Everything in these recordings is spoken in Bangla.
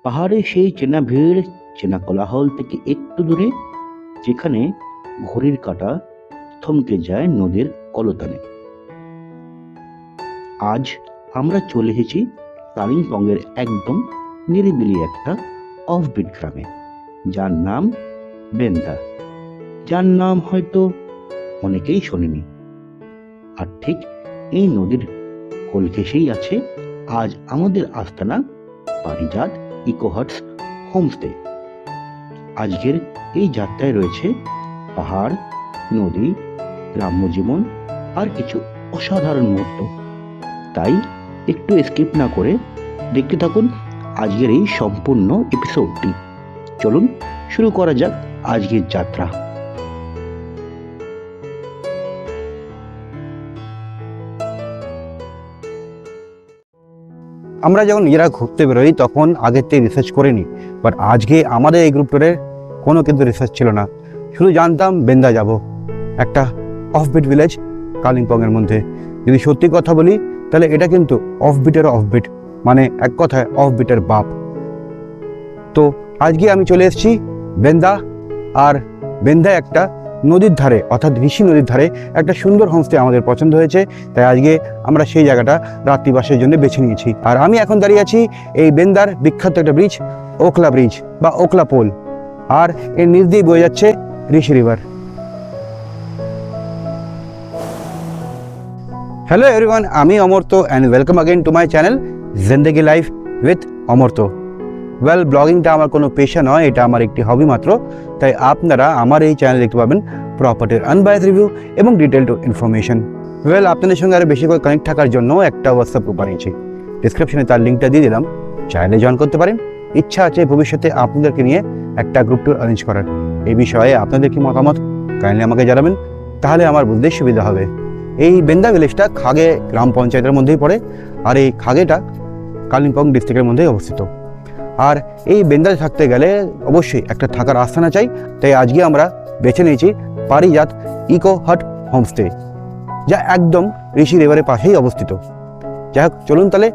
পাহাড়ে সেই চেনা ভিড়, চেনা কোলাহল থেকে একটু দূরে, যেখানে ঘড়ির কাঁটা থমকে যায় নদীর কলতানে। আজ আমরা চলে এসেছি কালিম্পংয়ের একদম নিরিবিলি একটা অফবিট গ্রামে, যার নাম বেন্দা, যার নাম হয়তো অনেকেই শোনেনি। আর ঠিক এই নদীর কোল ঘেঁষেই আছে আজ আমাদের আস্তানা পারিজাত ইকোহাটস হোমস্টে। আজকের এই যাত্রায় রয়েছে পাহাড়, নদী, গ্রাম্য জীবন আর কিছু অসাধারণ মুহূর্ত। তাই একটু স্কিপ না করে দেখতে থাকুন আজকের এই সম্পূর্ণ এপিসোডটি। চলুন শুরু করা যাক আজকের যাত্রা। আমরা যখন নিজেরা ঘুরতে বেরোই তখন আগের থেকে রিসার্চ করে নিই, বাট আজকে আমাদের এই গ্রুপ ট্যুরের কোনো কিন্তু রিসার্চ ছিল না। শুধু জানতাম বেন্দা যাব, একটা অফবিট ভিলেজ কালিম্পংয়ের মধ্যে। যদি সত্যি কথা বলি তাহলে এটা কিন্তু অফবিটের অফবিট, মানে এক কথায় অফবিটের বাপ। তো আজকে আমি চলে এসেছি বেন্দা, আর বেন্দায় একটা নদীর ধারে অর্থাৎ ঋষি নদীর ধারে একটা সুন্দর হোমস্টে আমাদের পছন্দ হয়েছে, তাই আজকে আমরা সেই জায়গাটা রাত্রিবাসের জন্য বেছে নিয়েছি। আর আমি এখন দাঁড়িয়ে আছি এই বেন্দার বিখ্যাত একটা ব্রিজ, ওখলা ব্রিজ বা ওখলা পোল, আর এর নিচ দিয়ে বয়ে যাচ্ছে ঋষি রিভার। হ্যালো এভরিওয়ান, আমি Amarta and welcome again to my channel Zindegi life with Amarta. Well, ব্লগিংটা আমার কোনো পেশা নয়, এটা আমার একটি হবি মাত্র। তাই আপনারা আমার এই চ্যানেল দেখতে পাবেন প্রপার্টির আনবায়াস রিভিউ এবং ডিটেলড ইনফরমেশন। ওয়েল, আপনাদের সঙ্গে আরও বেশি করে কানেক্ট থাকার জন্য একটা হোয়াটসঅ্যাপ গ্রুপ বানিয়েছি, ডিসক্রিপশনে তার লিঙ্কটা দিয়ে দিলাম, চাইলে জয়েন করতে পারেন। ইচ্ছা আছে ভবিষ্যতে আপনাদেরকে নিয়ে একটা গ্রুপ ট্যুর অ্যারেঞ্জ করার। এই বিষয়ে আপনাদের কি মতামত কাইন্ডলি আমাকে জানাবেন, তাহলে আমার বুঝতে সুবিধা হবে। এই বেন্দা ভিলেজটা খাগে গ্রাম পঞ্চায়েতের মধ্যেই পড়ে, আর এই খাগেটা কালিম্পং ডিস্ট্রিক্টের মধ্যেই অবস্থিত। আর এই বেন্দাতে থাকতে গেলে অবশ্যই একটা থাকার আস্তানা চাই, তাই আজকে আমরা বেছে নিয়েছি পারিজাত ইকোহাট হোমস্টে, যা একদম ঋষি রিভারের পাশেই অবস্থিত। যাই হোক, চলুন তাহলে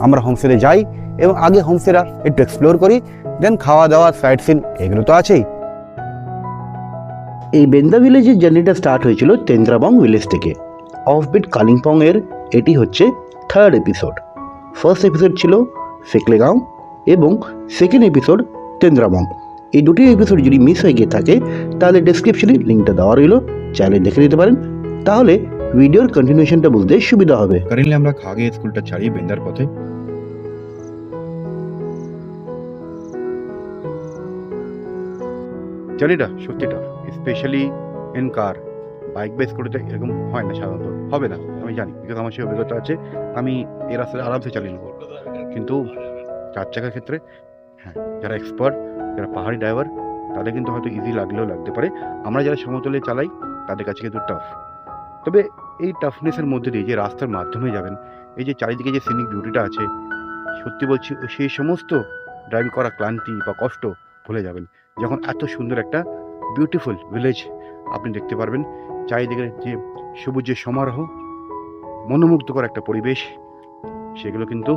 আমরা হোমস্টেতে যাই এবং আগে হোমস্টেটা একটু এক্সপ্লোর করি, দেন খাওয়া দাওয়া, সাইট সিন এগুলো তো আছেই। এই বেন্দা ভিলেজের জার্নিটা স্টার্ট হয়েছিল তেন্দ্রাবং ভিলেজ থেকে। অফবিট কালিম্পংয়ের এটি হচ্ছে থার্ড এপিসোড। ফার্স্ট এপিসোড ছিল সেকলেগাঁও এবং সেকেন্ড এপিসোড তেন্দ্রাবং। এই দুটি এপিসোড যদি মিস হয়ে গিয়ে থাকে তাহলে ডেসক্রিপশনে লিঙ্কটা দেওয়া রইল, চাইলে দেখে নিতে পারেন, তাহলে ভিডিওর কন্টিনিউশনটা বুঝতে সুবিধা হবে। কারেন্টলি আমরা খাগে স্কুলটা ছাড়িয়ে বেন্দার পথে। জার্নিটা সত্যি tough, specially in car. Bike base করে তো এরকম হয় না, সাধারণত হবে না, আমি জানি, বিকজ আমার সেই অভিজ্ঞতা আছে। আমি এই রাস্তায় আরামসে চালিয়ে নেবো, কিন্তু চার চাকার ক্ষেত্রে হ্যাঁ, যারা এক্সপার্ট, যারা পাহাড়ি ড্রাইভার, তাদের কিন্তু হয়তো ইজি লাগলেও লাগতে পারে। আমরা যারা সমতলে চালাই তাদের কাছে কিন্তু টাফ। তবে এই টাফনেসের মধ্যে দিয়ে যে রাস্তার মাধ্যমে যাবেন, এই যে চারিদিকে যে সিনিক বিউটিটা আছে, সত্যি বলছি সেই সমস্ত ড্রাইভিং করা ক্লান্তি বা কষ্ট ভুলে যাবেন যখন এত সুন্দর একটা বিউটিফুল ভিলেজ আপনি দেখতে পারবেন। চারিদিকে যে সবুজের সমারোহ, মনোমুগ্ধকর একটা পরিবেশ, সেগুলো কিন্তু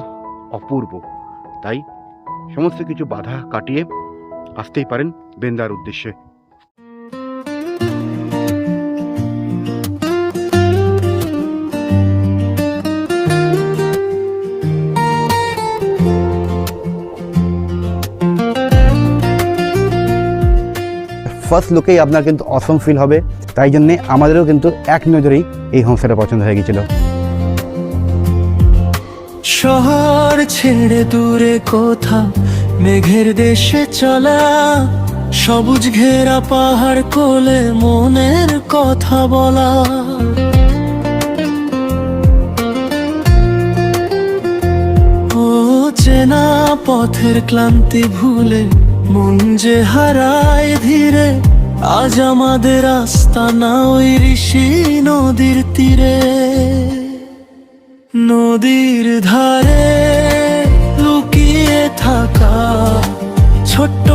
অপূর্ব। তাই সমস্ত কিছু বাধা কাটিয়ে আসতেই পারেন বেন্দার উদ্দেশ্যে। ফার্স্ট লুকেই আপনার কিন্তু অসম ফিল হবে, তাই জন্যে আমাদেরও কিন্তু এক নজরেই এই হোমস্টেটা পছন্দ হয়ে গেছিল। শহর ছেড়ে দূরে কোথাও মেঘের দেশে চলা, সবুজ ঘেরা পাহাড় কোলে মনের কথা বলা। ও চেনা পথের ক্লান্তি ভুলে মন যে হারায় ধীরে, আজ আমাদের আস্তানা ওই ঋষি নদীর তীরে। নদীর ধারে লুকিয়ে থাকা ছোট্ট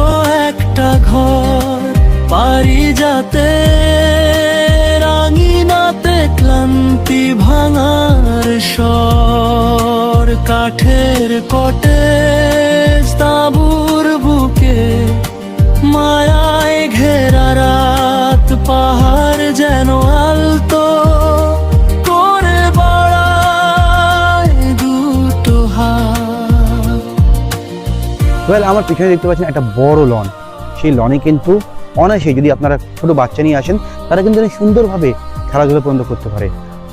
একটা ঘর, পারিজাতে রাঙিনাতে ক্লান্তি ভাঙার স্বর, কাঠের কটেজ তাঁবুর বুকে মায়ায় ঘেরা রাত, পাহাড় যেন আলতো করে বাড়ায় দুটো হাত। ওয়েল, আমার পিছনে দেখতে পাচ্ছেন একটা বড় লন। সেই লনে কিন্তু অনায়াসে যদি আপনারা ছোটো বাচ্চা নিয়ে আসেন, তারা কিন্তু অনেক সুন্দরভাবে খেলাধুলা পর্যন্ত করতে পারে।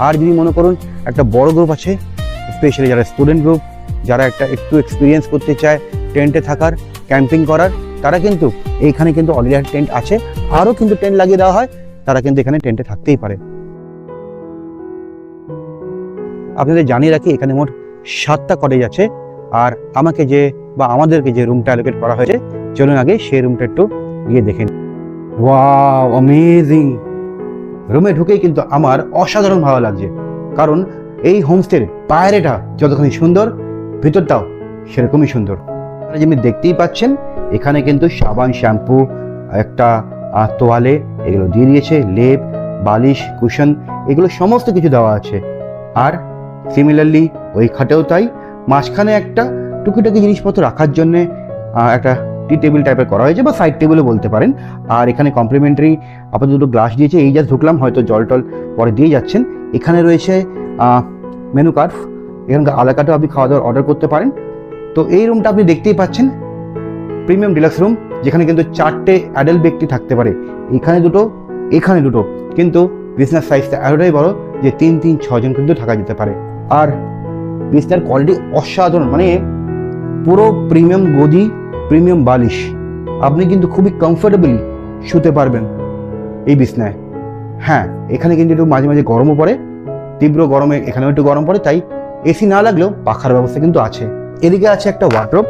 আর যদি মনে করুন একটা বড় গ্রুপ আছে, স্পেশালি যারা স্টুডেন্ট গ্রুপ, যারা একটু এক্সপিরিয়েন্স করতে চায় টেন্টে থাকার, ক্যাম্পিং করার, তারা কিন্তু এইখানে কিন্তু অলরেডি টেন্ট আছে, আরও কিন্তু টেন্ট লাগিয়ে দেওয়া হয়, তারা কিন্তু এখানে টেন্টে থাকতেই পারে। আপনাদের জানিয়ে রাখি এখানে মোট 7টা কটেজ আছে। আর আমাদেরকে যে রুমটা অ্যালোকেট করা হয়েছে, চলুন আগে সেই রুমটা একটু গিয়ে দেখেন। Wow, amazing! রুমে ঢুকেই কিন্তু আমার অসাধারণ ভালো লাগছে, কারণ এই হোমস্টের বাইরেটা যতখানি সুন্দর, ভিতরটাও সেরকমই সুন্দর। যেমনি দেখতেই পাচ্ছেন, এখানে কিন্তু সাবান, শ্যাম্পু, একটা তোয়ালে এগুলো দিয়ে দিয়েছে, লেপ, বালিশ, কুশন, এগুলো সমস্ত কিছু দেওয়া আছে। আর সিমিলারলি ওই খাটেও তাই, মাঝখানে একটা টুকিটাকি জিনিসপত্র রাখার জন্যে একটা টি টেবিল টাইপের করা হয়েছে, বা সাইড টেবিলও বলতে পারেন। আর এখানে কমপ্লিমেন্টারি আপাতত দুটো গ্লাস দিয়েছে, এই জাস্ট ঢুকলাম, হয়তো জল টল পরে দিয়ে যাচ্ছেন। এখানে রয়েছে মেনু কার্ড, এখানকার আলাকাটাও আপনি খাওয়া দাওয়ার অর্ডার করতে পারেন। তো এই রুমটা আপনি দেখতেই পাচ্ছেন, প্রিমিয়াম ডিলাক্স রুম, যেখানে কিন্তু 4টে অ্যাডাল্ট ব্যক্তি থাকতে পারে। এখানে দুটো, কিন্তু বিছনার সাইজটা এতটাই বড় যে 3-6 জন কিন্তু থাকা যেতে পারে। আর বিছনার কোয়ালিটি অসাধারণ, মানে পুরো প্রিমিয়াম গদি, প্রিমিয়াম বালিশ, আপনি কিন্তু খুবই কমফোর্টেবলি শুতে পারবেন এই বিছনায়। হ্যাঁ, এখানে কিন্তু একটু মাঝে মাঝে গরমও পড়ে, তীব্র গরমে এখানেও একটু গরম পড়ে, তাই এসি না লাগলেও পাখার ব্যবস্থা কিন্তু আছে। এদিকে আছে একটা ওয়ার্ডরোব,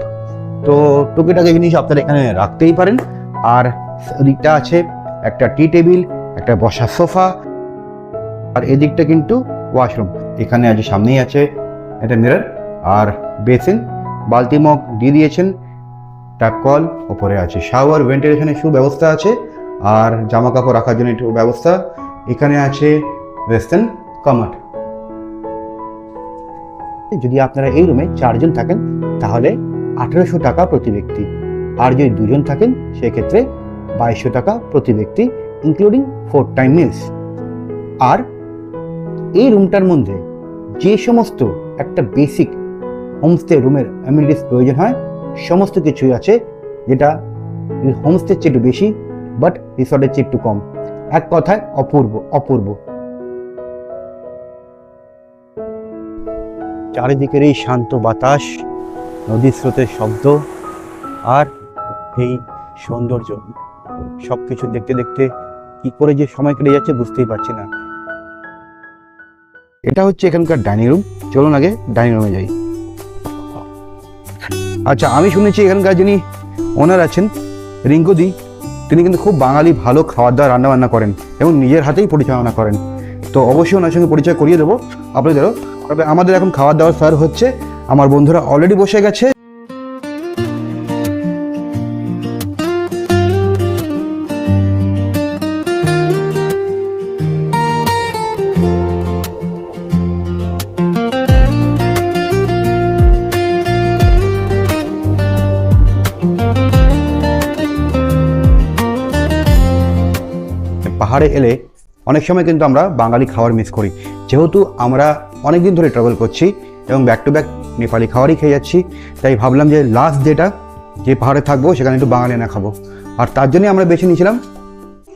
তো টুকিটাকি জিনিস আপনারা এখানে রাখতেই পারেন। আর এদিকটা আছে একটা টি টেবিল, একটা বসার সোফা, আর এদিকটা কিন্তু ওয়াশরুম। এখানে আছে, সামনেই আছে একটা মিরর আর বেসিন, বালতি মগ দিয়ে দিয়েছেন, ট্যাপ কল, ওপরে আছে শাওয়ার, ভেন্টিলেশনের সুব্যবস্থা আছে, আর জামা কাপড় রাখার জন্য একটু ব্যবস্থা। এখানে আছে ওয়েস্টার্ন কমোড। যদি আপনারা এই রুমে 4 জন থাকেন তাহলে 1800 টাকা প্রতি ব্যক্তি, আর যদি 2 জন থাকেন সেক্ষেত্রে 2200 টাকা প্রতি ব্যক্তি, ইনক্লুডিং 4 টাইম মিলস। আর এই রুমটার মধ্যে যে সমস্ত একটা বেসিক হোমস্টে রুমের অ্যামিনিটিস প্রয়োজন হয়, সমস্ত কিছুই আছে, যেটা হোমস্টের চেয়ে একটু বেশি, বাট রিসর্টের চেয়ে একটু কম। এক কথায় অপূর্ব। চারিদিকের এই শান্ত বাতাস, নদীর স্রোতের শব্দ, আর এই সৌন্দর্য, সব কিছু দেখতে দেখতে কি করে যে সময় কেটে যাচ্ছে বুঝতেই পারছি না। এটা হচ্ছে এখানকার ডাইনিং রুম, চলুন আগে ডাইনিং রুমে যাই। আচ্ছা, আমি শুনেছি এখানকার যিনি ওনার আছেন, রিঙ্কুদি, তিনি কিন্তু খুব বাঙালি ভালো খাবার দাবার রান্নাবান্না করেন এবং নিজের হাতেই পরিচালনা করেন। তো অবশ্যই ওনার সঙ্গে পরিচয় করিয়ে দেবো আপনাদেরও। তবে আমাদের এখন খাবার দাবার সার্ভ হচ্ছে, আমার বন্ধুরা অলরেডি বসে গেছে। পাহাড়ে এলে অনেক সময় কিন্তু আমরা বাঙালি খাবার মিস করি, যেহেতু আমরা অনেক দিন ধরে ট্রাভেল করছি এবং ব্যাক টু ব্যাক নেপালি খাবারই খেয়ে যাচ্ছি, তাই ভাবলাম যে লাস্ট ডেটা যে পাহাড়ে থাকবো সেখানে একটু বাঙালি না খাবো। আর তার জন্যই আমরা বেছে নিয়েছিলাম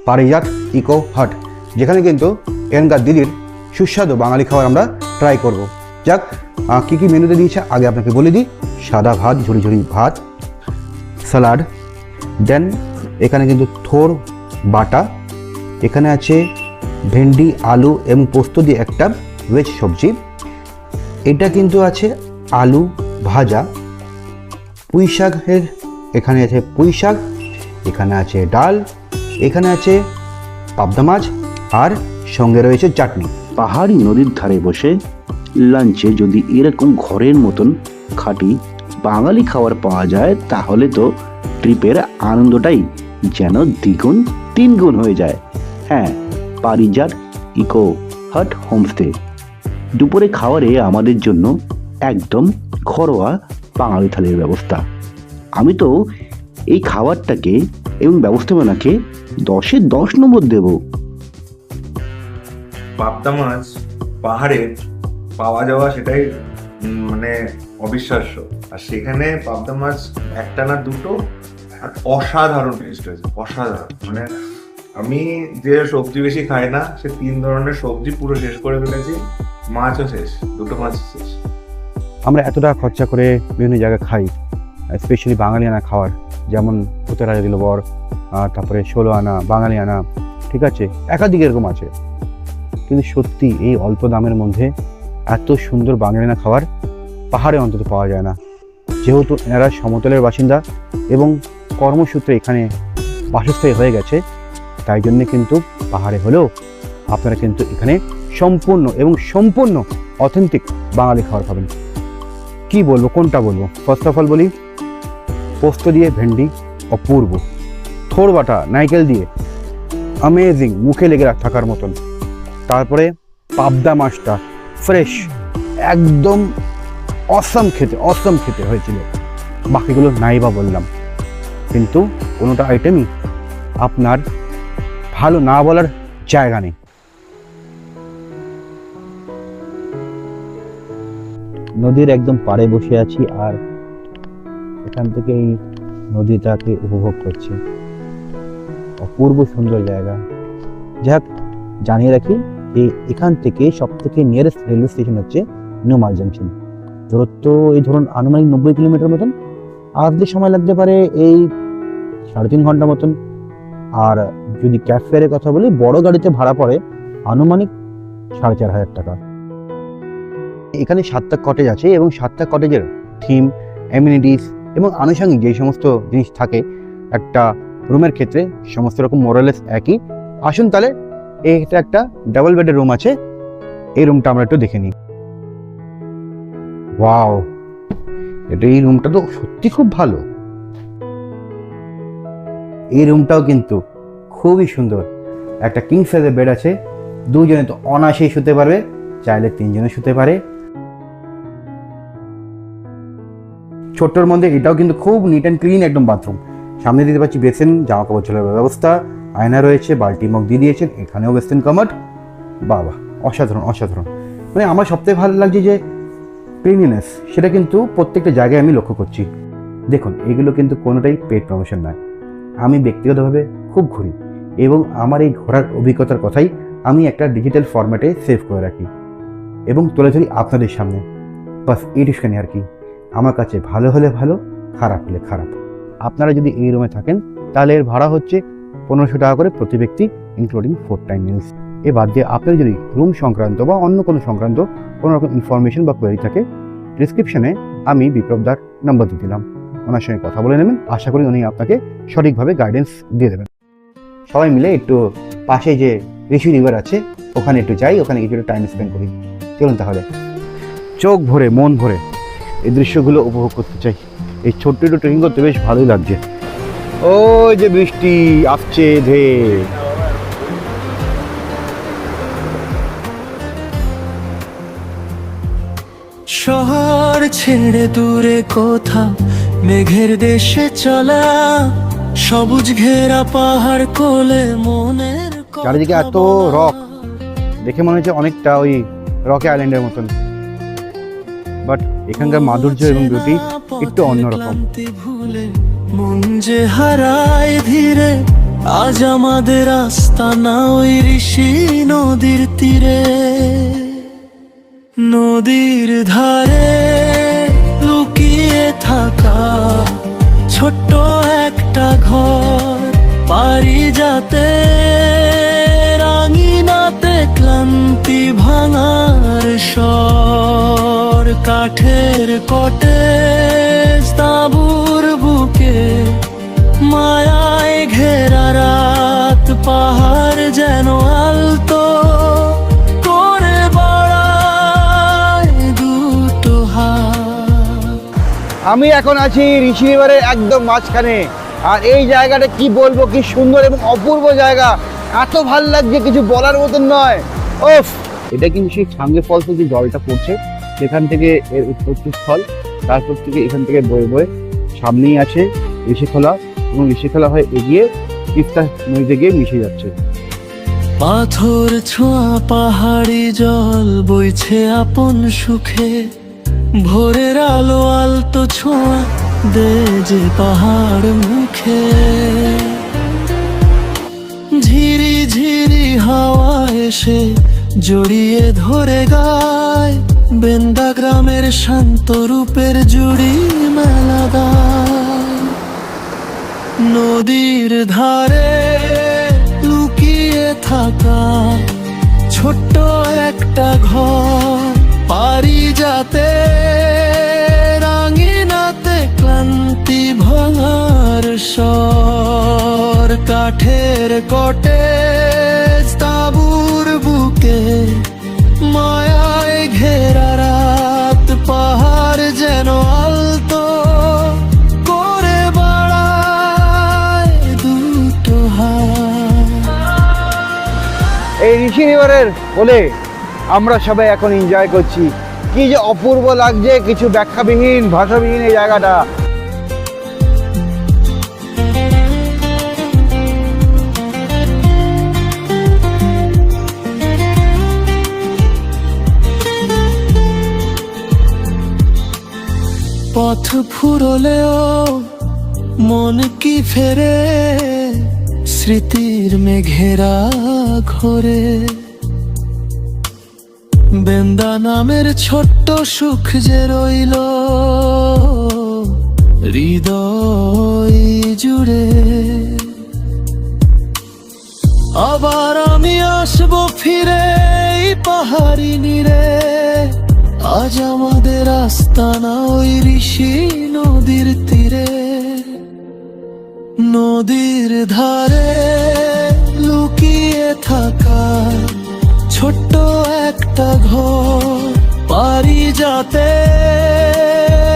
পারিজাত ইকো হাট, যেখানে কিন্তু এখানকার দিদির সুস্বাদু বাঙালি খাবার আমরা ট্রাই করব। যাক, কী কী মেনুতে দিয়েছে আগে আপনাকে বলে দিই। সাদা ভাত, ঝুড়ি ভাত, স্যালাড, দেন এখানে কিন্তু থোর বাটা, এখানে আছে ভেন্ডি, আলু এবং পোস্ত দিয়ে একটা ভেজ সবজি, এটা কিন্তু আছে আলু ভাজা, পুঁই শাকের, এখানে আছে পুঁই শাক, এখানে আছে ডাল, এখানে আছে পাবদা মাছ, আর সঙ্গে রয়েছে চাটনি। পাহাড়ি নদীর ধারে বসে লাঞ্চে যদি এরকম ঘরের মতন খাঁটি বাঙালি খাবার পাওয়া যায়, তাহলে তো ট্রিপের আনন্দটাই যেন দ্বিগুণ 3 গুণ হয়ে যায়। হ্যাঁ, পারিজাত ইকো হাট হোমস্টে। দুপুরে খাবারে আমাদের জন্য একদম ঘরোয়া বাঙালি থালির ব্যবস্থা। আমি তো এই খাবারটাকে এবং ব্যবস্থাপনাকে 10-এ 10 নম্বর দেব। পাবদা মাছ পাহাড়ে পাওয়া যাওয়া সেটাই মানে অবিশ্বাস্য। আর সেখানে পাবদা মাছ একটা না দুটো, আর অসাধারণ টেস্ট হয়েছে, অসাধারণ। মানে আমি যে সবজি বেশি খাই না, সে 3 ধরনের সবজি পুরো শেষ করে ফেলেছি, মাছও শেষ, দুটো মাছ শেষ। আমরা এত টাকা খরচা করে বিভিন্ন জায়গায় খাই, স্পেশালি বাঙালিয়ানা খাবার, যেমন উত্তরা দিল বর, তারপরে 16 আনা বাঙালিয়ানা, ঠিক আছে, একাধিক এরকম আছে। কিন্তু সত্যি এই অল্প দামের মধ্যে এত সুন্দর বাঙালিয়ানা খাবার পাহাড়ে অন্তত পাওয়া যায় না। যেহেতু এনারা সমতলের বাসিন্দা এবং কর্মসূত্রে এখানে বাসস্থায়ী হয়ে গেছে, তাই জন্যে কিন্তু পাহাড়ে হলেও আপনারা কিন্তু এখানে সম্পূর্ণ অথেন্টিক বাঙালি খাবার পাবেন। কি বলবো, কোনটা বলবো? ফার্স্ট অফ অল বলি, পোস্ত দিয়ে ভেন্ডি অপূর্ব, থোর বাটা নারকেল দিয়ে অ্যামেজিং, মুখে লেগে থাকার মতন। তারপরে পাবদা মাছটা ফ্রেশ, একদম অসম খেতে হয়েছিল। বাকিগুলো নাই বা বললাম, কিন্তু কোনোটা আইটেমই আপনার ভালো না বলার জায়গা নেই। নদীর একদম পাড়ে বসে আছি আর এখান থেকে এই নদীটাকে উপভোগ করছি। অপূর্ব সুন্দর জায়গা। যাক, জানিয়ে রাখি যে এখান থেকে সব থেকে নিয়ারেস্ট রেলওয়ে স্টেশন হচ্ছে নিউ মাল জাংশন। দূরত্ব এই ধরুন আনুমানিক 90 কিলোমিটার মতন। আসতে সময় লাগতে পারে এই 3.5 ঘন্টা মতন। আর যদি ক্যাব ফেয়ারের কথা বলি, বড় গাড়িতে ভাড়া পড়ে আনুমানিক 4,500 টাকা। এখানে 7টা কটেজ আছে এবং 7টা কটেজের থিম, অ্যামিনিটিস এবং আনুষঙ্গিক যেই সমস্ত জিনিস থাকে একটা রুমের ক্ষেত্রে, সমস্ত রকম মোরালেস একই। আসুন তাহলে, এইটা একটা ডাবল বেডের রুম আছে, এই রুমটা আমরা একটু দেখে নিই। ওয়াও, এই রুমটা তো সত্যি খুব ভালো। এই রুমটাও কিন্তু খুবই সুন্দর। একটা কিং সাইজের বেড আছে, দুজনে তো অনায়াসেই শুতে পারবে, চাইলে 3 জনে শুতে পারে। ছোট্টর মধ্যে এটাও কিন্তু খুব নিট অ্যান্ড ক্লিন একদম বাথরুম। সামনে দিতে পারছি বেসিন, জামা কাপড় ছোলার ব্যবস্থা, আয়না রয়েছে, বালতি মগ দিয়ে দিয়েছেন, এখানেও বেসিন কামোড। বাবা, অসাধারণ। মানে আমার সবথেকে ভালো লাগছে যে ক্লিনিনেস, সেটা কিন্তু প্রত্যেকটা জায়গায় আমি লক্ষ্য করছি। দেখুন, এগুলো কিন্তু কোনোটাই পেড প্রমোশন নয়। আমি ব্যক্তিগতভাবে খুব ঘুরি এবং আমার এই ঘোরার অভিজ্ঞতার কথাই আমি একটা ডিজিটাল ফরম্যাটে সেভ করে রাখি এবং তুলে ধরি আপনাদের সামনে। বাস এইটুখানি আর কি। আমার কাছে ভালো হলে ভালো, খারাপ হলে খারাপ। আপনারা যদি এই রুমে থাকেন তাহলে এর ভাড়া হচ্ছে 1500 টাকা করে প্রতি ব্যক্তি, ইনক্লুডিং 4 টাইম মিলস। এ বাদ দিয়ে আপনার যদি রুম সংক্রান্ত বা অন্য কোনো সংক্রান্ত কোনো রকম ইনফরমেশন বা কোয়েরি থাকে, ডিসক্রিপশনে আমি বিপ্লবদার নাম্বার দিয়ে দিলাম, ওনার সঙ্গে কথা বলে নেবেন। আশা করি উনি আপনাকে সঠিকভাবে গাইডেন্স দিয়ে দেবেন। সবাই মিলে একটু পাশে যে ঋষি রিভার আছে ওখানে একটু যাই, ওখানে কিছুটা টাইম স্পেন্ড করি। চলুন তাহলে, চোখ ভরে মন ভরে এই দৃশ্যগুলো উপভোগ করতে চাই। এই ছোট্ট একটু ট্রেকিং করতে বেশ ভালোই লাগছে। ওই যে বৃষ্টি আসছে ধে, শহর ছেড়ে দূরে কোথাও মেঘের দেশে চলা, সবুজ ঘেরা পাহাড় কোলে মনের চারিদিকে এত রক, দেখে মনে হচ্ছে অনেকটা ওই রকি আইল্যান্ডের মতন। বাট এখানকার মাধুর্য এবং বিউটি একটু অন্যরকম। মন যে হারায় ধীরে, আজ আমাদের আস্তানা ওই ঋষি নদীর তীরে। নদীর ধারে লুকিয়ে থাকা ছোট্ট একটা ঘর, পারিজাতে রাঙিনাতে ক্লান্তি ভাঙার স্বর, কাঠের কটেজ তাঁবুর বুকে মায়ায় ঘেরা রাত, পাহাড় যেন আলতো করে বাড়ায় দুটো হাত। আমি এখন আছি ঋষি রিভারের একদম মাঝখানে, আর এই জায়গাটা কি বলবো, কি সুন্দর এবং অপূর্ব জায়গা। এত ভাল লাগছে, কিছু বলার মতন নয়। ওফ, এটা কিন্তু সেই সাঙ্গে ফলসে যে জলটা পড়ছে সেখান থেকে এর উৎপত্তি স্থল, তারপর থেকে এখান থেকে বয়ে বয়ে সামনেই আছে ঋষিখোলা, এবং ঋষিখোলা হয়ে এগিয়ে তিস্তা নদীতে গিয়ে মিশে যাচ্ছে। পাথর ছোঁয়া পাহাড়ি জল বইছে আপন সুখে, ভোরের আলো আলতো ছোঁয়া দে যে পাহাড় মুখে। ঝিরি ঝিরি হাওয়া এসে জড়িয়ে ধরে গায়, বেন্দা গ্রামের শান্ত রূপের জুড়ি মেলা গায়। নদীর ধারে লুকিয়ে থাকা ছোট্ট একটা ঘর, পারিজাতে রাঙিনাতে ক্লান্তি ভাঙার স্বর। কাঠের কটেজ তাঁবুর বুকে মায়ায় ঘেরা রাত, পাহাড় যেন আলতো করে বাড়ায় দুটো হাত। এই ঋষি রিভারের কোলে আমরা সবাই এখন এনজয় করছি। কি যে অপূর্ব লাগছে, কিছু ব্যাখ্যাবিহীন ভাষাবিহীন এই জায়গাটা। পথ ফুরলেও মন কি ফেরে স্মৃতির মেঘেরা ঘরে। বেন্দা নামের ছোট্ট সুখ যে রইল হৃদয় জুড়ে। আবার আমি আসবো ফিরে এই পাহাড়ি নীড়ে, আজ আমাদের আস্তানা ওই ঋষি নদীর তীরে। নদীর ধারে লুকিয়ে থাকা ছোট্ট একটা ঘর, পারিজাতে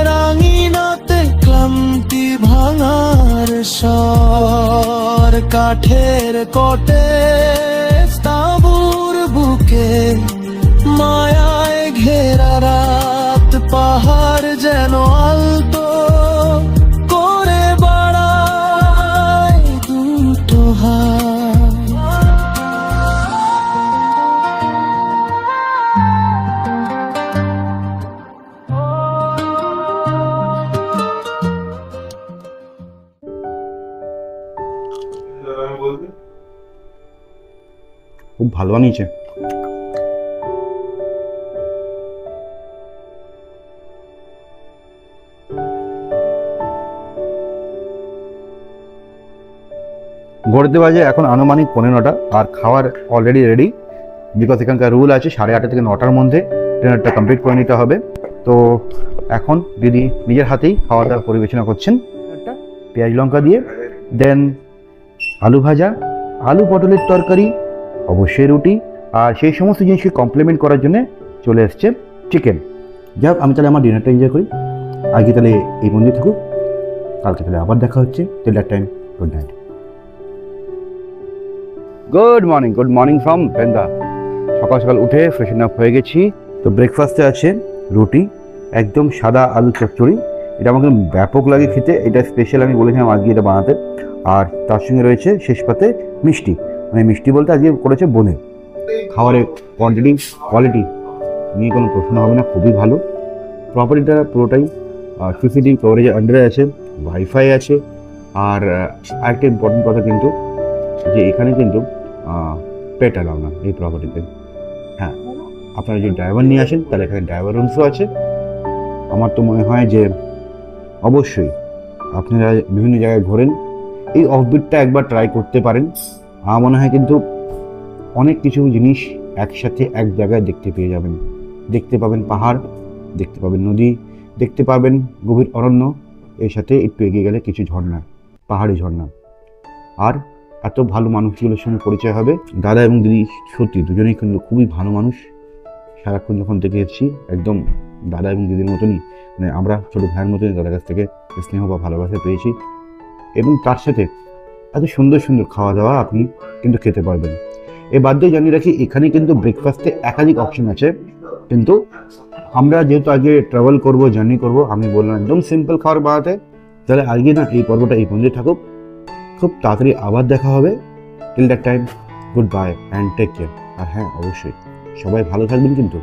রাঙিনাতে ক্লান্তি ভাঙার স্বর। কাঠের কটেজ তাঁবুর বুকে মায়ায় ঘেরা রাত, পাহাড় যেন আলতো করে বাড়ায় দুটো হাত। খুব ভালো বানিয়েছে। ঘুরতে বাজে এখন আনুমানিক 15টা, আর খাওয়ার অলরেডি রেডি। বিকজ এখানকার রুল আছে 8:30 থেকে 9টার মধ্যে ডিনারটা কমপ্লিট করে নিতে হবে। তো এখন দিদি নিজের হাতেই খাওয়া দাওয়া পরিবেশনা করছেন, পেঁয়াজ লঙ্কা দিয়ে। দেন আলু ভাজা, আলু পটলের তরকারি, অবশ্যই রুটি, আর সেই সমস্ত জিনিসকে কমপ্লিমেন্ট করার জন্য চলে এসছে চিকেন। যাক, আমি তাহলে আমার ডিনারটা এনজয় করি। আজকে তাহলে এই মন্দির থাকুক, কালকে তাহলে আবার দেখা হচ্ছে। Till that time, good night. Good morning from Benda. সকাল সকাল উঠে ফ্রেশন আপ হয়ে গেছি। তো ব্রেকফাস্টে আছে রুটি, একদম সাদা আলু চচ্চড়ি। এটা আমাকে ব্যাপক লাগে খেতে, এটা স্পেশাল আমি বলেছিলাম আজকে এটা বানাতে। আর তার সঙ্গে রয়েছে শেষ পাতে মিষ্টি, মানে মিষ্টি বলতে আজকে করেছে বোনে। খাবারের কোয়ালিটি নিয়ে কোনো প্রশ্ন হবে না, খুবই ভালো। প্রপার্টিটা পুরোটাই সিসিটিভি কভারেজের আন্ডারে আছে, ওয়াইফাই আছে। আর আরেকটা ইম্পর্টেন্ট কথা কিন্তু, যে এখানে কিন্তু পেট অ্যালাউ না এই প্রপার্টিতে। হ্যাঁ, আপনারা যদি ড্রাইভার নিয়ে আসেন তাহলে এখানে ড্রাইভার রুমসও আছে। আমার তো মনে হয় যে অবশ্যই আপনারা বিভিন্ন জায়গায় ঘোরেন, এই অফবিটটা একবার ট্রাই করতে পারেন। আমার মনে হয় কিন্তু অনেক কিছু জিনিস একসাথে এক জায়গায় দেখতে পেয়ে যাবেন। দেখতে পাবেন পাহাড়, দেখতে পাবেন নদী, দেখতে পাবেন গভীর অরণ্য, এর সাথে একটু এগিয়ে গেলে কিছু ঝর্ণা, পাহাড়ি ঝর্ণা। আর এত ভালো মানুষগুলোর সঙ্গে পরিচয় হবে। দাদা এবং দিদি সত্যি দুজনেই কিন্তু খুবই ভালো মানুষ। সারাক্ষণ যখন দেখে এসেছি একদম দাদা এবং দিদির মতনই, মানে আমরা ছোটো ভাইয়ের মতনই তাদের কাছ থেকে স্নেহ বা ভালোবাসা পেয়েছি। এবং তার সাথে এত সুন্দর সুন্দর খাওয়া দাওয়া আপনি কিন্তু খেতে পারবেন। এ বাদ দিয়ে জানিয়ে রাখি, এখানে কিন্তু ব্রেকফাস্টে একাধিক অপশন আছে। কিন্তু আমরা যেহেতু আগে ট্রাভেল করব, জার্নি করব, আমি বললাম একদম সিম্পল খাবার বানাতে। তাহলে আজকে না এই পর্বটা এই পর্যন্ত থাকুক, খুব তাড়াতাড়ি আবার দেখা হবে। Till that time goodbye and take care. আর হ্যাঁ, অবশ্যই সবাই ভালো থাকবেন কিন্তু।